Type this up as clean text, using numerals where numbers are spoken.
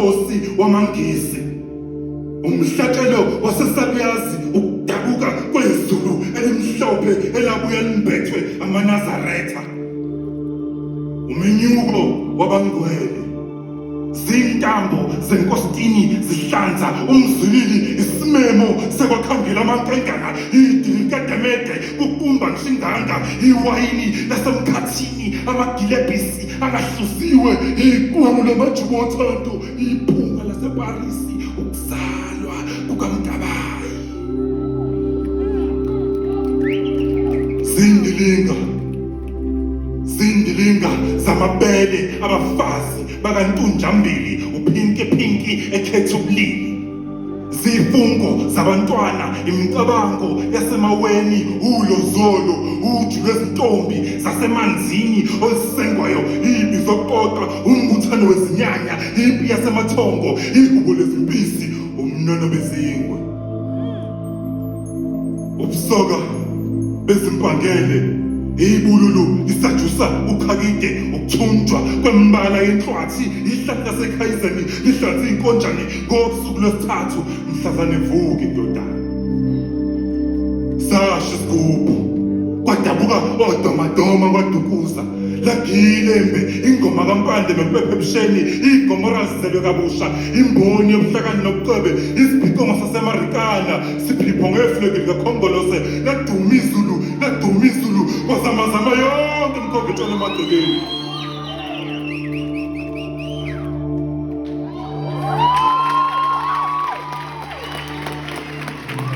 umkhosi wamangisi, umhlatshelo waseSabiyazi, ukudabuka kwezulu elimhlophe elabuye limbethwe amaNazaretha, umenyuko wabangcwele, zintambo zenkositini zihlanza umzilili, isimemo sekwakhangela amankengana, idilikademede kukumba nshinganga, iwayini lasemkhathini, amagilebhisi angahluziwe, iqwamu lamajuba othando, iphunga laseParisi, ukuzalwa kukaMkabayi. Zindilinga zamabele abafazi bakantunjambili, uphinki ekhetha ubulili, zifungo zabantwana, imicabango yasemaweni, ulozolo, uju lwezintombi zasemanzini olusengwayo, ipi zoqoqa, umbuthano wezinyanya, ipi yasemathongo, ihubo lezimpisi, umnono bezingwe, ubusoka bezimpangele, ibululu lisajusa ukhakide, ukuthunjwa kwembala yenhlwathi, ihlahla laseKhayizeni lihlanza inkonjane ngosuku lwesithathu, mhlazane vuka indodana. Sasha isigubhu, kwadabuka odomadoma kwadukuza, lagilembe ingoma kampande nompephe ebusheni, igomora zizelwe kabusha, imboni yobuhlakani nobucwebe, isibhicongo sasemarikana, siphipho ngeflegi likakhongolose, laduma izulu, kwazamazama yonke imkhokhe etshona emagcekeni.